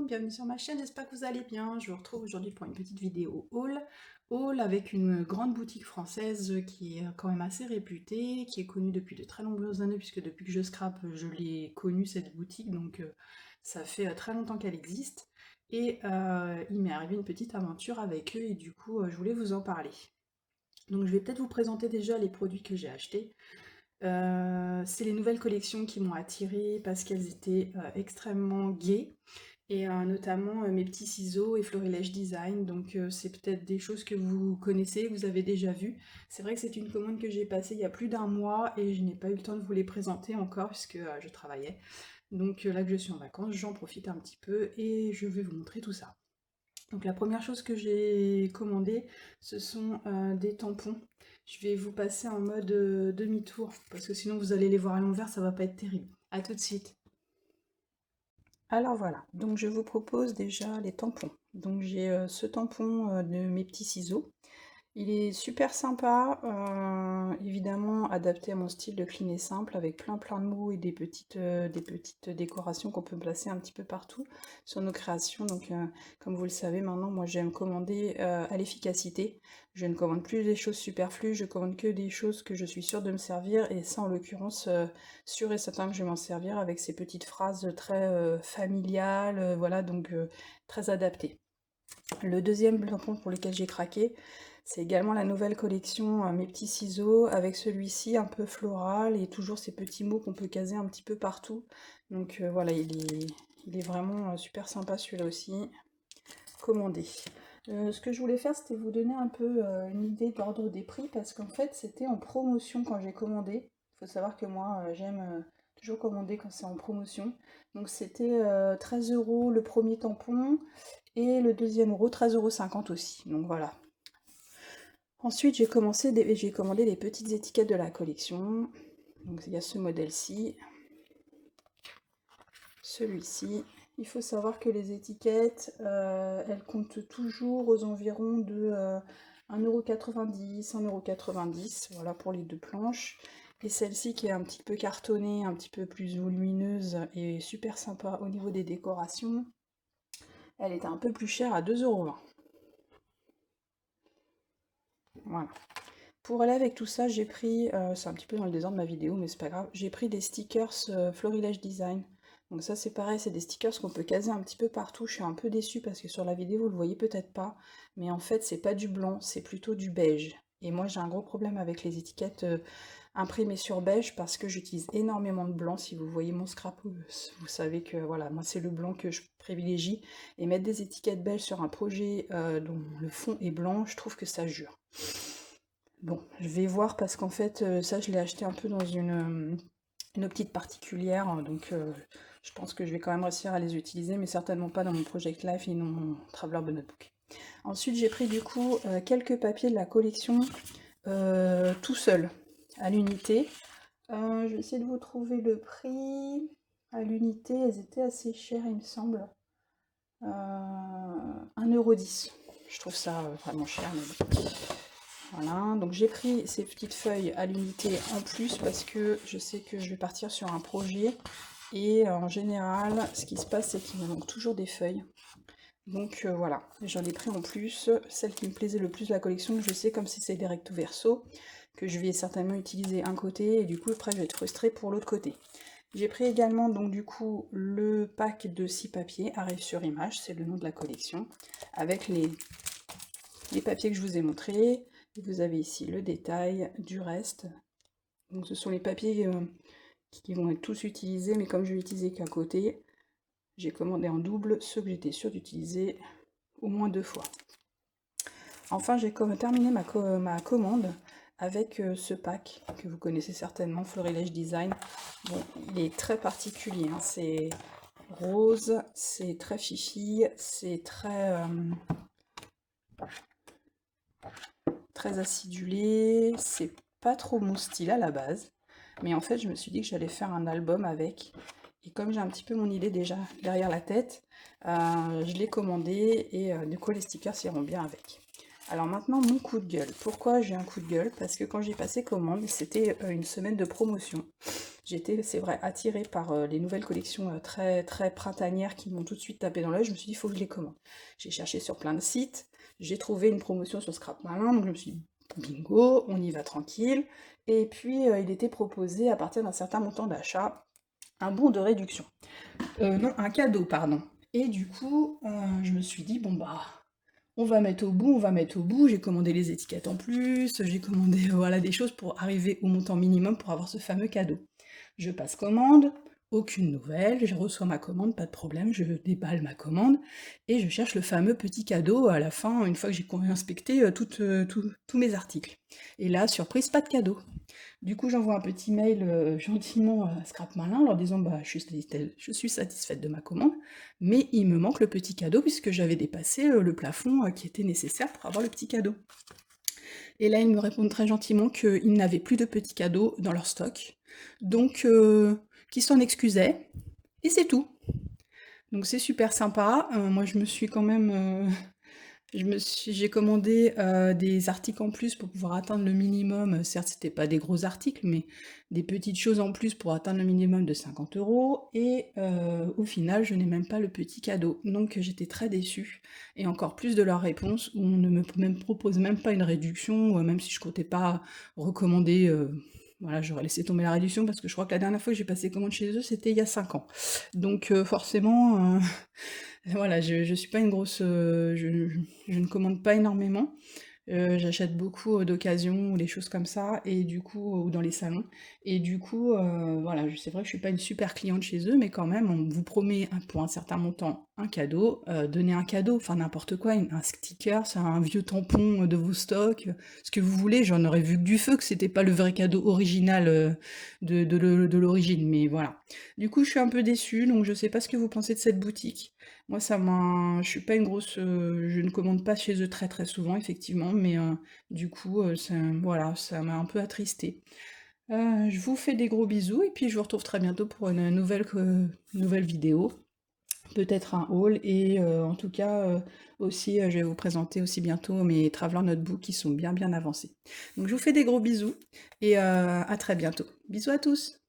Bienvenue sur ma chaîne, j'espère que vous allez bien. Je vous retrouve aujourd'hui pour une petite vidéo haul avec une grande boutique française qui est quand même assez réputée, qui est connue depuis de très nombreuses années, puisque depuis que je scrape, je l'ai connue cette boutique, donc ça fait très longtemps qu'elle existe. Et il m'est arrivé une petite aventure avec eux et du coup je voulais vous en parler. Donc je vais peut-être vous présenter déjà les produits que j'ai achetés. C'est les nouvelles collections qui m'ont attirée parce qu'elles étaient extrêmement gaies et notamment mes petits ciseaux et Florilège Design. Donc c'est peut-être des choses que vous connaissez, vous avez déjà vues. C'est vrai que c'est une commande que j'ai passée il y a plus d'un mois et je n'ai pas eu le temps de vous les présenter encore puisque je travaillais. Donc là que je suis en vacances, j'en profite un petit peu et je vais vous montrer tout ça. Donc la première chose que j'ai commandée, ce sont des tampons. Je vais vous passer en mode demi-tour, parce que sinon vous allez les voir à l'envers, ça va pas être terrible. A tout de suite. Alors voilà, donc je vous propose déjà les tampons. Donc j'ai ce tampon de mes petits ciseaux. Il est super sympa, évidemment adapté à mon style de clean et simple, avec plein de mots et des petites décorations qu'on peut placer un petit peu partout sur nos créations. Donc comme vous le savez maintenant, moi j'aime commander à l'efficacité. Je ne commande plus des choses superflues, je commande que des choses que je suis sûre de me servir, et ça en l'occurrence sûr et certain que je vais m'en servir, avec ces petites phrases très familiales, voilà, donc très adaptées. Le deuxième tampon pour lequel j'ai craqué, c'est également la nouvelle collection Mes petits ciseaux, avec celui-ci un peu floral et toujours ces petits mots qu'on peut caser un petit peu partout. Donc voilà, il est vraiment super sympa celui-là aussi. Commandé. Ce que je voulais faire, c'était vous donner un peu une idée de l'ordre des prix, parce qu'en fait c'était en promotion quand j'ai commandé. Il faut savoir que moi j'aime toujours commander quand c'est en promotion. Donc c'était 13 € le premier tampon et le deuxième euro 13,50 € aussi. Donc voilà. Ensuite j'ai commandé les petites étiquettes de la collection. Donc il y a ce modèle-ci, celui-ci. Il faut savoir que les étiquettes, elles comptent toujours aux environs de 1,90 €, 1,90 €, voilà pour les deux planches. Et celle-ci qui est un petit peu cartonnée, un petit peu plus volumineuse et super sympa au niveau des décorations, elle était un peu plus chère à 2,20 €. Voilà. Pour aller avec tout ça, j'ai pris, c'est un petit peu dans le désordre de ma vidéo, mais c'est pas grave, j'ai pris des stickers Florilège Design. Donc ça c'est pareil, c'est des stickers qu'on peut caser un petit peu partout. Je suis un peu déçue parce que sur la vidéo vous le voyez peut-être pas, mais en fait c'est pas du blanc, c'est plutôt du beige. Et moi j'ai un gros problème avec les étiquettes imprimées sur beige parce que j'utilise énormément de blanc. Si vous voyez mon scrap, vous savez que voilà, moi c'est le blanc que je privilégie. Et mettre des étiquettes beige sur un projet dont le fond est blanc, je trouve que ça jure. Bon, je vais voir parce qu'en fait, ça je l'ai acheté un peu dans une optique particulière, hein, donc je pense que je vais quand même réussir à les utiliser, mais certainement pas dans mon Project Life et dans mon Traveler Notebook. Ensuite, j'ai pris du coup quelques papiers de la collection tout seul, à l'unité. Je vais essayer de vous trouver le prix. À l'unité, elles étaient assez chères, il me semble. 1,10 €. Je trouve ça vraiment cher, mais bon. Voilà, donc j'ai pris ces petites feuilles à l'unité en plus parce que je sais que je vais partir sur un projet et en général ce qui se passe c'est qu'il me manque toujours des feuilles. Donc voilà, j'en ai pris en plus, celle qui me plaisait le plus de la collection, je sais comme si c'est des recto verso, que je vais certainement utiliser un côté et du coup après je vais être frustrée pour l'autre côté. J'ai pris également donc du coup le pack de 6 papiers, Arrive sur Image, c'est le nom de la collection, avec les papiers que je vous ai montrés. Vous avez ici le détail du reste. Donc ce sont les papiers qui vont être tous utilisés, mais comme je vais utiliser qu'un côté, j'ai commandé en double ceux que j'étais sûre d'utiliser au moins 2 fois. Enfin, j'ai terminé ma commande avec ce pack que vous connaissez certainement, Florilège Design. Bon, il est très particulier, hein. C'est rose, c'est très fifi, c'est très acidulé, c'est pas trop mon style à la base, mais en fait je me suis dit que j'allais faire un album avec, et comme j'ai un petit peu mon idée déjà derrière la tête, je l'ai commandé, et du coup les stickers iront bien avec. Alors maintenant mon coup de gueule. Pourquoi j'ai un coup de gueule? Parce que quand j'ai passé commande, c'était une semaine de promotion. J'étais, c'est vrai, attirée par les nouvelles collections très, très printanières qui m'ont tout de suite tapé dans l'œil. Je me suis dit, il faut que je les commande. J'ai cherché sur plein de sites, j'ai trouvé une promotion sur Scrap Malin, donc je me suis dit, bingo, on y va tranquille. Et puis, il était proposé, à partir d'un certain montant d'achat, un bon de réduction. Non, un cadeau, pardon. Et du coup, je me suis dit, bon bah, on va mettre au bout, on va mettre au bout. J'ai commandé les étiquettes en plus, j'ai commandé voilà, des choses pour arriver au montant minimum pour avoir ce fameux cadeau. Je passe commande, aucune nouvelle, je reçois ma commande, pas de problème, je déballe ma commande, et je cherche le fameux petit cadeau à la fin, une fois que j'ai inspecté tous mes articles. Et là, surprise, pas de cadeau. Du coup, j'envoie un petit mail gentiment à Scrap Malin, leur disant bah, je suis satisfaite de ma commande, mais il me manque le petit cadeau puisque j'avais dépassé le plafond qui était nécessaire pour avoir le petit cadeau. Et là, ils me répondent très gentiment qu'ils n'avaient plus de petits cadeaux dans leur stock, donc qu'ils s'en excusaient, et c'est tout. Donc c'est super sympa. Moi, je me suis quand même j'ai commandé des articles en plus pour pouvoir atteindre le minimum. Certes, c'était pas des gros articles, mais des petites choses en plus pour atteindre le minimum de 50 euros. Et au final, je n'ai même pas le petit cadeau. Donc j'étais très déçue. Et encore plus de leur réponse, où on ne me propose même pas une réduction, même si je comptais pas recommander. Voilà, j'aurais laissé tomber la réduction parce que je crois que la dernière fois que j'ai passé commande chez eux, c'était il y a 5 ans. Donc forcément, voilà, je suis pas une grosse, je ne commande pas énormément. J'achète beaucoup, d'occasion ou des choses comme ça et du coup ou dans les salons et du coup, voilà, c'est vrai que je suis pas une super cliente chez eux, mais quand même, on vous promet pour un certain montant un cadeau, donner un cadeau, enfin n'importe quoi, un sticker, c'est un vieux tampon de vos stocks, ce que vous voulez, j'en aurais vu que du feu que c'était pas le vrai cadeau original, de l'origine, mais voilà. Du coup, je suis un peu déçue, donc je sais pas ce que vous pensez de cette boutique. Moi, je suis pas une grosse, je ne commande pas chez eux très très souvent, effectivement, mais du coup, voilà, ça m'a un peu attristée. Je vous fais des gros bisous et puis je vous retrouve très bientôt pour une nouvelle vidéo, peut-être un haul et en tout cas aussi, je vais vous présenter aussi bientôt mes Traveler Notebook qui sont bien bien avancés. Donc je vous fais des gros bisous et à très bientôt. Bisous à tous!